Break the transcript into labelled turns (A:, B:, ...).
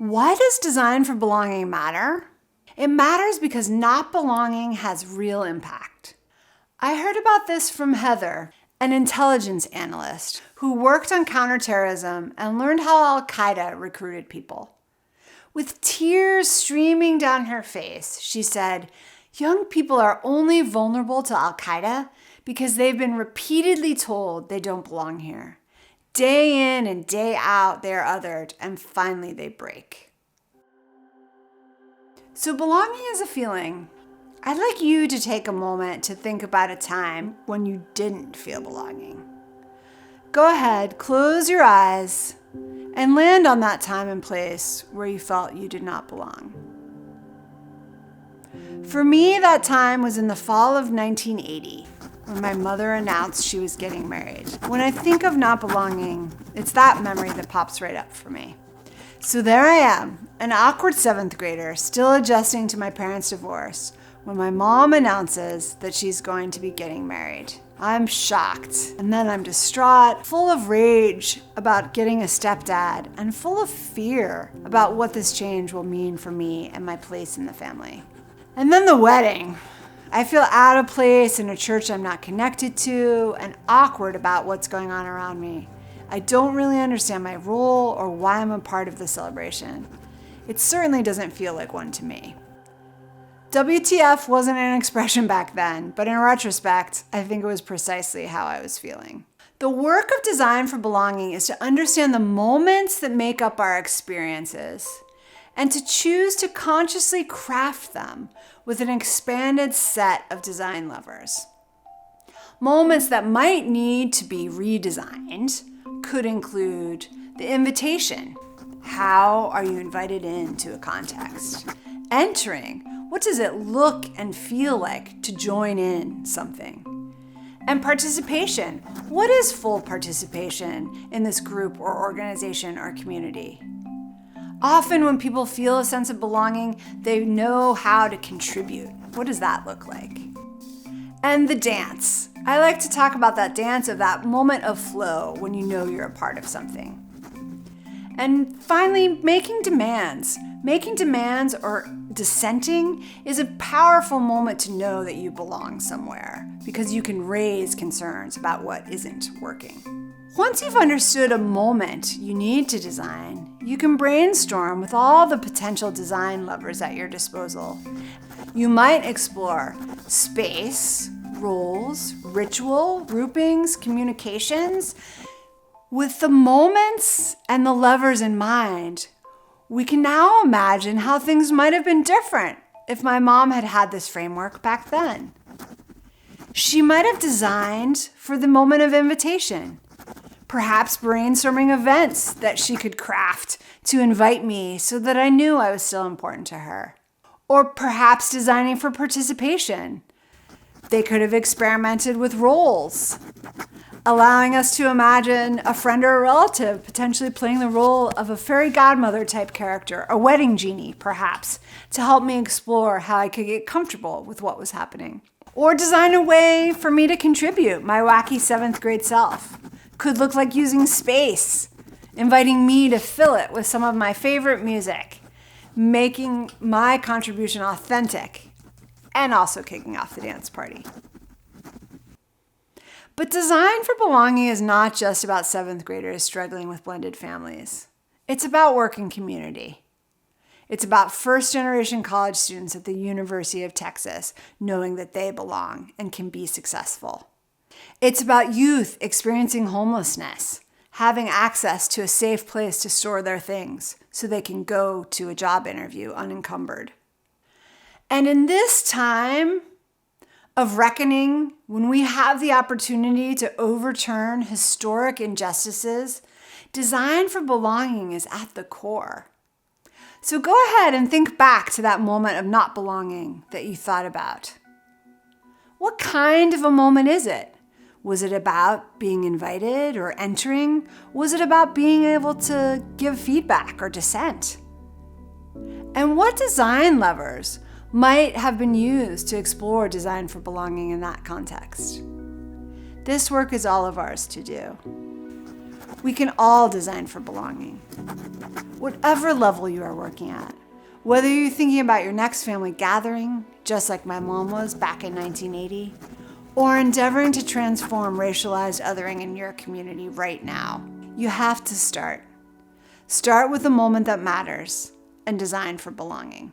A: Why does design for belonging matter? It matters because not belonging has real impact. I heard about this from Heather, an intelligence analyst who worked on counterterrorism and learned how Al-Qaeda recruited people. With tears streaming down her face, she said, "Young people are only vulnerable to Al-Qaeda because they've been repeatedly told they don't belong here. Day in and day out, they're othered, and finally they break." So belonging is a feeling. I'd like you to take a moment to think about a time when you didn't feel belonging. Go ahead, close your eyes, and land on that time and place where you felt you did not belong. For me, that time was in the fall of 1980, when my mother announced she was getting married. When I think of not belonging, it's that memory that pops right up for me. So there I am, an awkward 7th grader, still adjusting to my parents' divorce, when my mom announces that she's going to be getting married. I'm shocked, and then I'm distraught, full of rage about getting a stepdad, and full of fear about what this change will mean for me and my place in the family. And then the wedding. I feel out of place in a church I'm not connected to, and awkward about what's going on around me. I don't really understand my role or why I'm a part of the celebration. It certainly doesn't feel like one to me. WTF wasn't an expression back then, but in retrospect, I think it was precisely how I was feeling. The work of design for belonging is to understand the moments that make up our experiences and to choose to consciously craft them with an expanded set of design levers. Moments that might need to be redesigned could include the invitation. How are you invited into a context? Entering. What does it look and feel like to join in something? And participation. What is full participation in this group or organization or community? Often when people feel a sense of belonging, they know how to contribute. What does that look like? And the dance. I like to talk about that dance of that moment of flow when you know you're a part of something. And finally, making demands. Making demands or dissenting is a powerful moment to know that you belong somewhere because you can raise concerns about what isn't working. Once you've understood a moment you need to design, you can brainstorm with all the potential design levers at your disposal. You might explore space, roles, ritual, groupings, communications. With the moments and the levers in mind, we can now imagine how things might have been different if my mom had had this framework back then. She might have designed for the moment of invitation, perhaps brainstorming events that she could craft to invite me so that I knew I was still important to her. Or perhaps designing for participation. They could have experimented with roles, allowing us to imagine a friend or a relative potentially playing the role of a fairy godmother type character, a wedding genie perhaps, to help me explore how I could get comfortable with what was happening. Or design a way for me to contribute, my wacky 7th grade self. Could look like using space, inviting me to fill it with some of my favorite music, making my contribution authentic, and also kicking off the dance party. But design for belonging is not just about 7th graders struggling with blended families. It's about work and community. It's about first-generation college students at the University of Texas knowing that they belong and can be successful. It's about youth experiencing homelessness, having access to a safe place to store their things so they can go to a job interview unencumbered. And in this time of reckoning, when we have the opportunity to overturn historic injustices, design for belonging is at the core. So go ahead and think back to that moment of not belonging that you thought about. What kind of a moment is it? Was it about being invited or entering? Was it about being able to give feedback or dissent? And what design levers might have been used to explore design for belonging in that context? This work is all of ours to do. We can all design for belonging. Whatever level you are working at, whether you're thinking about your next family gathering, just like my mom was back in 1980, or endeavoring to transform racialized othering in your community right now, you have to start. Start with the moment that matters and design for belonging.